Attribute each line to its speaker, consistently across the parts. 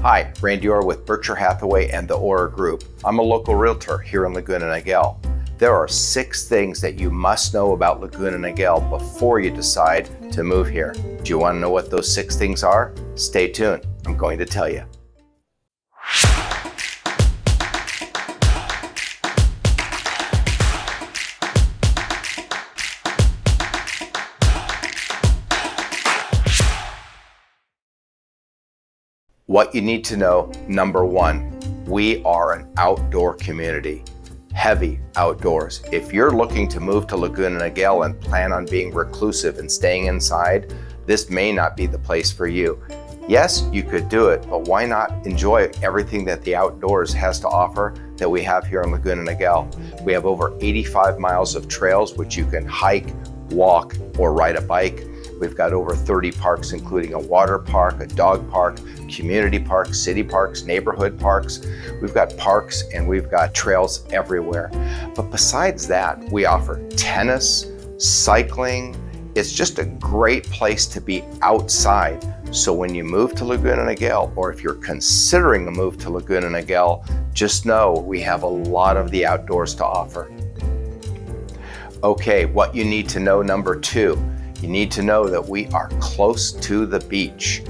Speaker 1: Hi, Randy Orr with Berkshire Hathaway and the Orr Group. I'm a local realtor here in Laguna Niguel. There are 6 things that you must know about Laguna Niguel before you decide to move here. Do you want to know what those 6 things are? Stay tuned. I'm going to tell you. What you need to know, number 1, we are an outdoor community, heavy outdoors. If you're looking to move to Laguna Niguel and plan on being reclusive and staying inside, this may not be the place for you. Yes, you could do it, but why not enjoy everything that the outdoors has to offer that we have here in Laguna Niguel? We have over 85 miles of trails which you can hike, walk, or ride a bike. We've got over 30 parks, including a water park, a dog park, community parks, city parks, neighborhood parks. We've got parks and we've got trails everywhere. But besides that, we offer tennis, cycling. It's just a great place to be outside. So when you move to Laguna Niguel, or if you're considering a move to Laguna Niguel, just know we have a lot of the outdoors to offer. Okay, what you need to know, number 2. You need to know that we are close to the beach.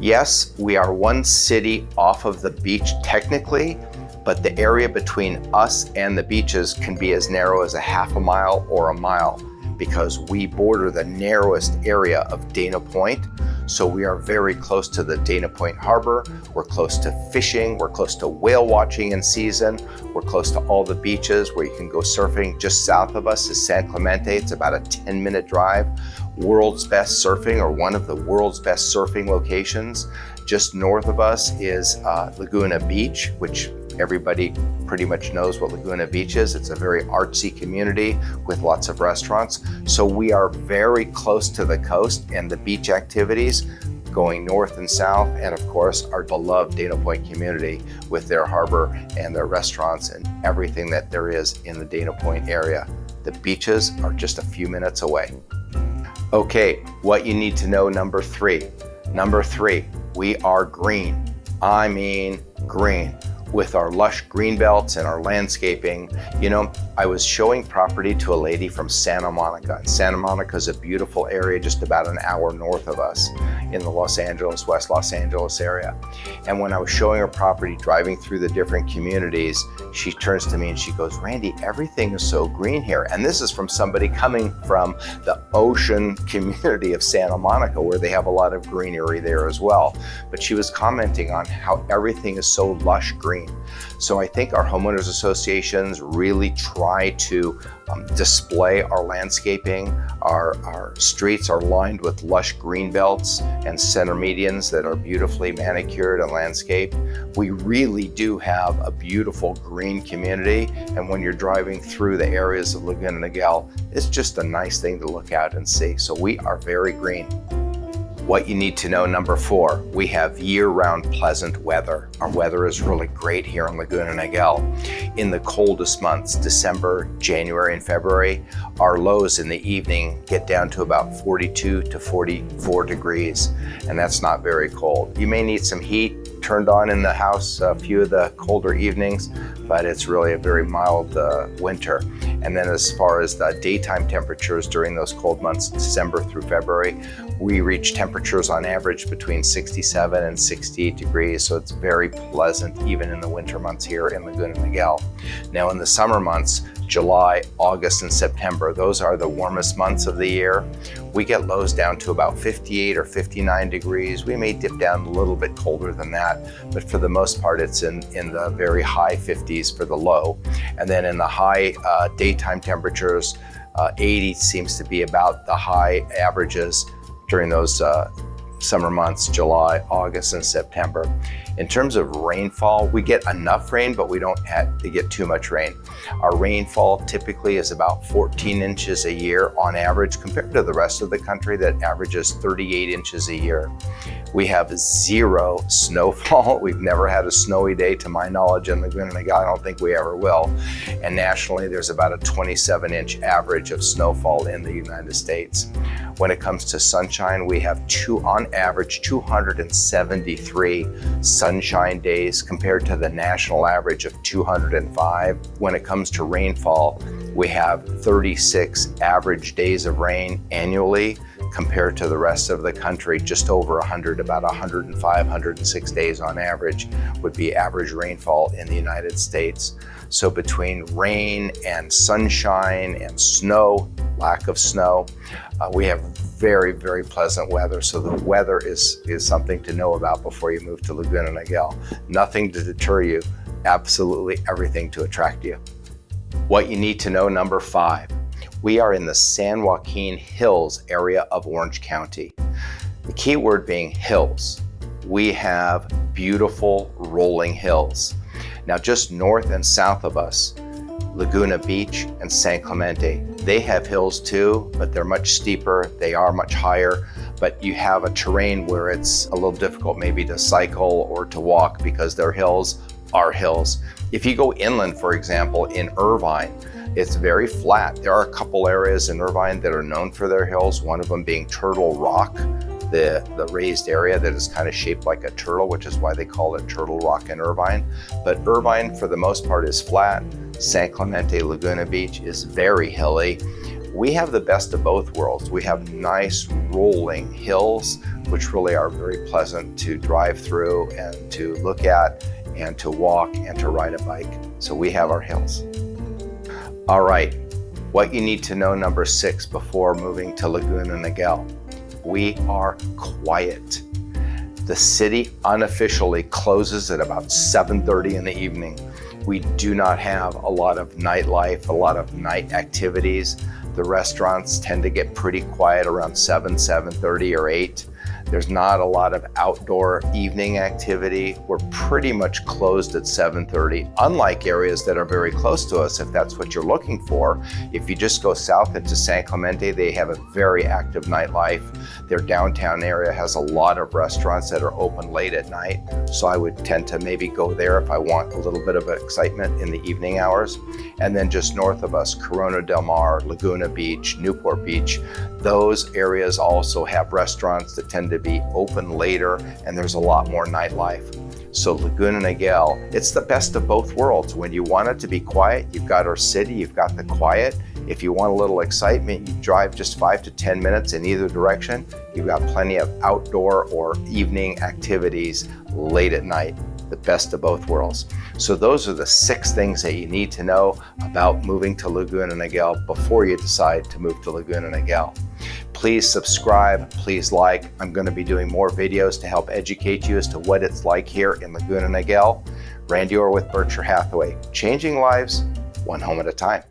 Speaker 1: Yes, we are one city off of the beach technically, but the area between us and the beaches can be as narrow as a half a mile or a mile because we border the narrowest area of Dana Point. So we are very close to the Dana Point Harbor. We're close to fishing. We're close to whale watching in season. We're close to all the beaches where you can go surfing. Just south of us is San Clemente. It's about a 10-minute drive. World's best surfing, or one of the world's best surfing locations. Just north of us is Laguna Beach, which everybody pretty much knows what Laguna Beach is. It's a very artsy community with lots of restaurants. So we are very close to the coast and the beach activities going north and south, and of course our beloved Dana Point community with their harbor and their restaurants and everything that there is in the Dana Point area. The beaches are just a few minutes away. Okay, what you need to know, number 3. Number 3, we are green. I mean green. With our lush green belts and our landscaping. You know, I was showing property to a lady from Santa Monica. Santa Monica is a beautiful area just about an hour north of us in the Los Angeles, West Los Angeles area. And when I was showing her property, driving through the different communities, she turns to me and she goes, "Randy, everything is so green here." And this is from somebody coming from the ocean community of Santa Monica, where they have a lot of greenery there as well. But she was commenting on how everything is so lush green. So I think our homeowners associations really try to display our landscaping. Our streets are lined with lush green belts and center medians that are beautifully manicured and landscaped. We really do have a beautiful green community, and when you're driving through the areas of Laguna Niguel, it's just a nice thing to look out and see. So we are very green. What you need to know, number 4, we have year-round pleasant weather. Our weather is really great here in Laguna Niguel. In the coldest months, December, January, and February, our lows in the evening get down to about 42 to 44 degrees, and that's not very cold. You may need some heat turned on in the house a few of the colder evenings, but it's really a very mild winter. And then as far as the daytime temperatures during those cold months, December through February, we reach temperatures on average between 67 and 68 degrees, so it's very pleasant even in the winter months here in Laguna Niguel. Now in the summer months, July, August, and September, those are the warmest months of the year. We get lows down to about 58 or 59 degrees. We may dip down a little bit colder than that, but for the most part, it's in the very high 50s for the low. And then in the high daytime temperatures, 80 seems to be about the high averages during those summer months, July, August, and September. In terms of rainfall, we get enough rain, but we don't have to get too much rain. Our rainfall typically is about 14 inches a year on average, compared to the rest of the country that averages 38 inches a year. We have 0 snowfall. We've never had a snowy day to my knowledge in Laguna Niguel. I don't think we ever will. And nationally, there's about a 27-inch average of snowfall in the United States. When it comes to sunshine, we have on average 273 sunshine days compared to the national average of 205. When it comes to rainfall, we have 36 average days of rain annually compared to the rest of the country, just over 100, about 105, 106 days on average would be average rainfall in the United States. So between rain and sunshine and snow, lack of snow, we have very, very pleasant weather. So the weather is something to know about before you move to Laguna Niguel. Nothing to deter you, absolutely everything to attract you. What you need to know, number 5. We are in the San Joaquin Hills area of Orange County. The key word being hills. We have beautiful rolling hills. Now just north and south of us, Laguna Beach and San Clemente, they have hills too, but they're much steeper, they are much higher, but you have a terrain where it's a little difficult maybe to cycle or to walk because their hills are hills. If you go inland, for example, in Irvine, it's very flat. There are a couple areas in Irvine that are known for their hills, one of them being Turtle Rock, the raised area that is kind of shaped like a turtle, which is why they call it Turtle Rock in Irvine. But Irvine, for the most part, is flat. San Clemente Laguna Beach is very hilly. We have the best of both worlds. We have nice rolling hills, which really are very pleasant to drive through and to look at and to walk and to ride a bike. So we have our hills. All right, what you need to know, number 6, before moving to Laguna Niguel. We are quiet. The city unofficially closes at about 7:30 in the evening. We do not have a lot of nightlife, a lot of night activities. The restaurants tend to get pretty quiet around 7:30 or 8. There's not a lot of outdoor evening activity. We're pretty much closed at 7:30, unlike areas that are very close to us, if that's what you're looking for. If you just go south into San Clemente, they have a very active nightlife. Their downtown area has a lot of restaurants that are open late at night, so I would tend to maybe go there if I want a little bit of excitement in the evening hours. And then just north of us, Corona del Mar, Laguna Beach, Newport Beach, those areas also have restaurants that tend to be open later, and there's a lot more nightlife. So Laguna Niguel, it's the best of both worlds. When you want it to be quiet, you've got our city, you've got the quiet. If you want a little excitement, you drive just 5 to 10 minutes in either direction. You've got plenty of outdoor or evening activities late at night. The best of both worlds. So those are the 6 things that you need to know about moving to Laguna Niguel before you decide to move to Laguna Niguel. Please subscribe, please like. I'm going to be doing more videos to help educate you as to what it's like here in Laguna Niguel. Randy Orr with Berkshire Hathaway, changing lives one home at a time.